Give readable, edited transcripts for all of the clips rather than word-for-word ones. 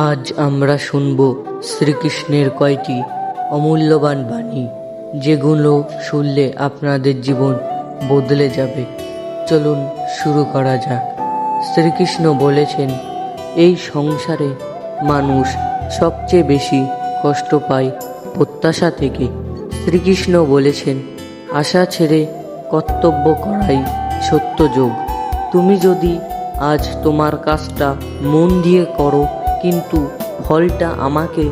আজ আমরা শুনব শ্রীকৃষ্ণের কয়টি অমূল্যবান বাণী, যেগুলো শুনলে আপনাদের জীবন বদলে যাবে। চলুন শুরু করা যাক। শ্রীকৃষ্ণ বলেছেন, এই সংসারে মানুষ সবচেয়ে বেশি কষ্ট পায় প্রত্যাশা থেকে। শ্রীকৃষ্ণ বলেছেন, আশা ছেড়ে কর্তব্য করাই সত্যযোগ। তুমি যদি আজ তোমার কাজটা মন দিয়ে করো, কিন্তু ফলটা আমাকে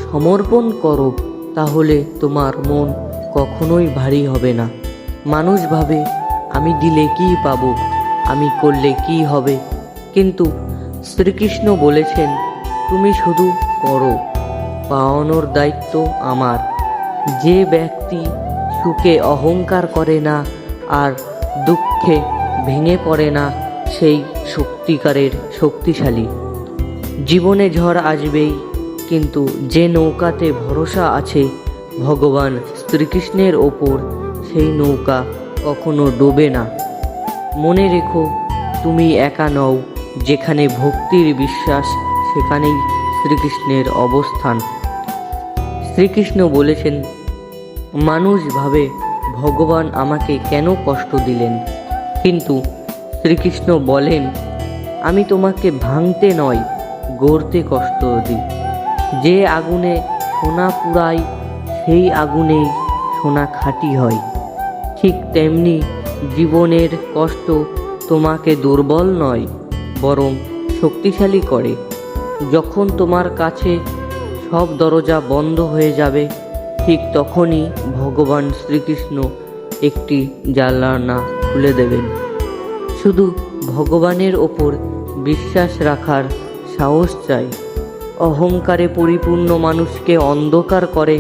সমর্পণ করো, তাহলে তোমার মন কখনোই ভারী হবে না। মানুষ ভাবে, আমি দিলে কী পাবো, আমি করলে কী হবে, কিন্তু শ্রীকৃষ্ণ বলেছেন, তুমি শুধু করো, পাওয়ানোর দায়িত্ব আমার। যে ব্যক্তি সুখে অহংকার করে না আর দুঃখে ভেঙে পড়ে না, সেই সত্যিকারের শক্তিশালী। জীবনে ঝড় আসবেই, কিন্তু যে নৌকাতে ভরসা আছে ভগবান শ্রীকৃষ্ণের ওপর, সেই নৌকা কখনো ডোবে না। মনে রেখো, তুমি একা নও। যেখানে ভক্তির বিশ্বাস, সেখানেই শ্রীকৃষ্ণের অবস্থান। শ্রীকৃষ্ণ বলেছেন, মানুষ ভাবে ভগবান আমাকে কেন কষ্ট দিলেন, কিন্তু শ্রীকৃষ্ণ বলেন, আমি তোমাকে ভাঙতে নয়, গড়তে কষ্ট দিই। যে আগুনে সোনা পুড়াই, সেই আগুনেই সোনা খাঁটি হয়। ঠিক তেমনি জীবনের কষ্ট তোমাকে দুর্বল নয়, বরং শক্তিশালী করে। যখন তোমার কাছে সব দরজা বন্ধ হয়ে যাবে, ঠিক তখনই ভগবান শ্রীকৃষ্ণ একটি জানালা খুলে দেবেন। শুধু ভগবানের ওপর বিশ্বাস রাখার সাহস চাই। অহংকারে পরিপূর্ণ মানুষকে অন্ধকার করে,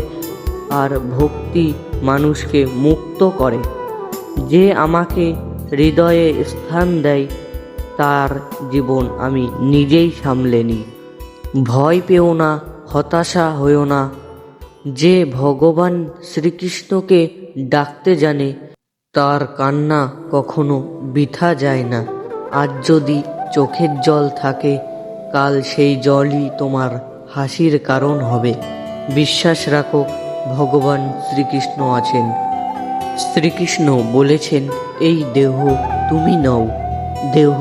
আর ভক্তি মানুষকে মুক্ত করে। যে আমাকে হৃদয়ে স্থান দেয়, তার জীবন আমি নিজেই সামলে নিই। ভয় পেও না, হতাশা হয়েও না। যে ভগবান শ্রীকৃষ্ণকে ডাকতে জানে, তার কান্না কখনো বৃথা যায় না। আজ যদি চোখের জল থাকে, কাল সেই জলই তোমার হাসির কারণ হবে। বিশ্বাস রাখো, ভগবান শ্রীকৃষ্ণ আছেন। শ্রীকৃষ্ণ বলেছেন, এই দেহ তুমি নও। দেহ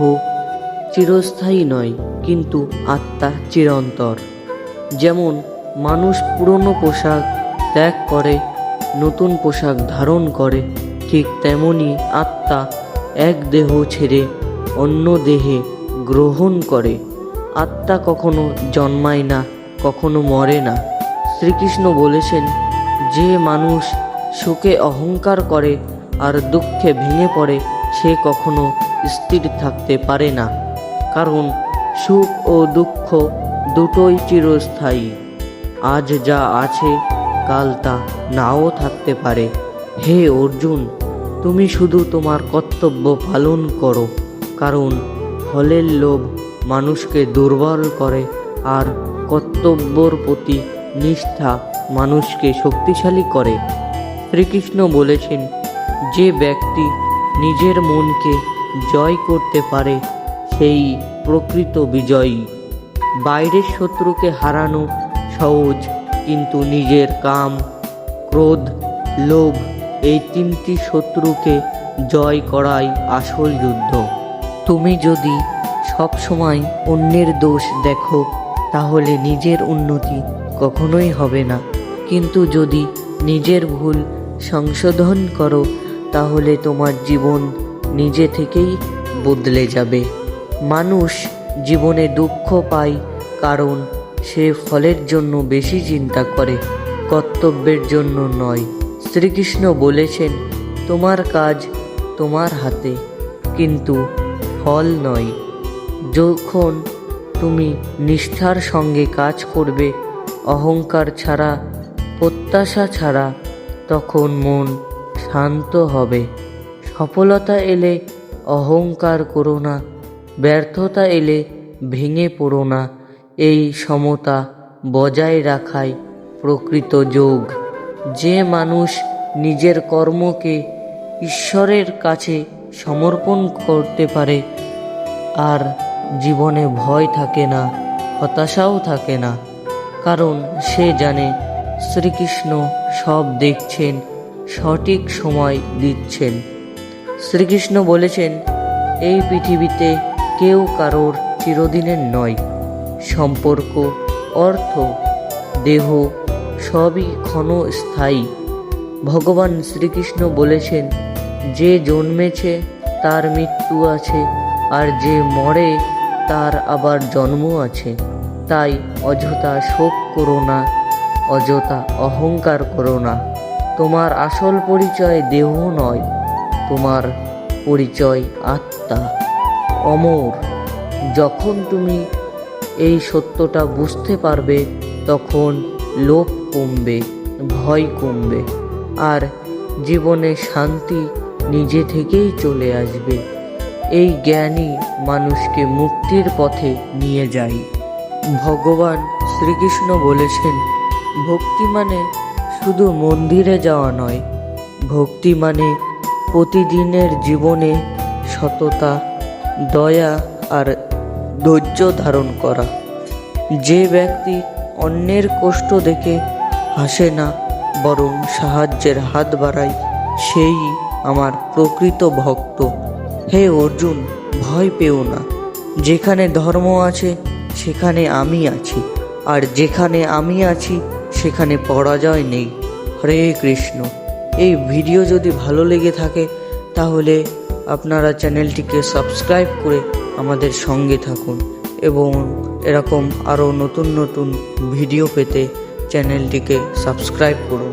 চিরস্থায়ী নয়, কিন্তু আত্মা চিরন্তর। যেমন মানুষ পুরনো পোশাক ত্যাগ করে, নতুন পোশাক ধারণ করে, ঠিক তেমনি আত্মা এক দেহ ছেড়ে অন্য দেহে গ্রহণ করে। আত্মা কখনো জন্মায় না, কখনো মরে না। শ্রীকৃষ্ণ বলেছেন, যে মানুষ সুখে অহংকার করে আর দুঃখে ভেঙে পড়ে, সে কখনো স্থির থাকতে পারে না। কারণ সুখ ও দুঃখ দুটোই চিরস্থায়ী। আজ যা আছে, কাল তা নাও থাকতে পারে। হে অর্জুন, তুমি শুধু তোমার কর্তব্য পালন করো, কারণ ফলের লোভ মানুষকে দুর্বল করে, আর কর্তব্যর প্রতি নিষ্ঠা মানুষকে শক্তিশালী করে। শ্রীকৃষ্ণ বলেছেন, যে ব্যক্তি নিজের মনকে জয় করতে পারে, সেই প্রকৃত বিজয়ী। বাইরের শত্রুকে হারানো সহজ, কিন্তু নিজের কাম, ক্রোধ, লোভ, এই তিনটি শত্রুকে জয় করাই আসল যুদ্ধ। তুমি যদি সবসময় অন্যের দোষ দেখো, তাহলে নিজের উন্নতি কখনোই হবে না। কিন্তু যদি নিজের ভুল সংশোধন করো, তাহলে তোমার জীবন নিজে থেকেই বদলে যাবে। মানুষ জীবনে দুঃখ পায়, কারণ সে ফলের জন্য বেশি চিন্তা করে, কর্তব্যের জন্য নয়। শ্রীকৃষ্ণ বলেছেন, তোমার কাজ তোমার হাতে, কিন্তু ফল নয়। যখন তুমি নিষ্ঠার সঙ্গে কাজ করবে, অহংকার ছাড়া, প্রত্যাশা ছাড়া, তখন মন শান্ত হবে। সফলতা এলে অহংকার করো না, ব্যর্থতা এলে ভেঙে পড়ো না। এই সমতা বজায় রাখাই প্রকৃত যোগ। যে মানুষ নিজের কর্মকে ঈশ্বরের কাছে সমর্পণ করতে পারে, আর জীবনে ভয় থাকে না, হতাশাও থাকে না, কারণ সে জানে শ্রীকৃষ্ণ সব দেখছেন, সঠিক সময় দিচ্ছেন। শ্রীকৃষ্ণ বলেছেন, এই পৃথিবীতে কেউ কারোর চিরদিনের নয়। সম্পর্ক, অর্থ, দেহ সবই ক্ষণস্থায়ী। ভগবান শ্রীকৃষ্ণ বলেছেন, যে জন্মেছে তার মৃত্যু আছে, আর যে মরে তার আবার জন্ম আছে। তাই অযথা শোক করো না, অযথা অহংকার করো না। তোমার আসল পরিচয় দেহ নয়, তোমার পরিচয় আত্মা, অমর। যখন তুমি এই সত্যটা বুঝতে পারবে, তখন লোভ কমবে, ভয় কমবে, আর জীবনে শান্তি নিজে থেকেই চলে আসবে। এই জ্ঞানই মানুষকে মুক্তির পথে নিয়ে যায়। ভগবান শ্রীকৃষ্ণ বলেছেন, ভক্তি মানে শুধু মন্দিরে যাওয়া নয়, ভক্তি মানে প্রতিদিনের জীবনে সততা, দয়া আর ধৈর্য ধারণ করা। যে ব্যক্তি অন্যের কষ্ট দেখে হাসে না, বরং সাহায্যের হাত বাড়ায়, সেই আমার প্রকৃত ভক্ত। হে অর্জুন, ভয় পেও না। যেখানে ধর্ম আছে সেখানে আমি আছি, আর যেখানে আমি আছি সেখানে পরাজয় নেই। হরে কৃষ্ণ। এই ভিডিও যদি ভালো লেগে থাকে তাহলে আপনারা চ্যানেলটিকে সাবস্ক্রাইব করে আমাদের সঙ্গে থাকুন, এবং এরকম আরও নতুন নতুন ভিডিও পেতে চ্যানেলটিকে সাবস্ক্রাইব করুন।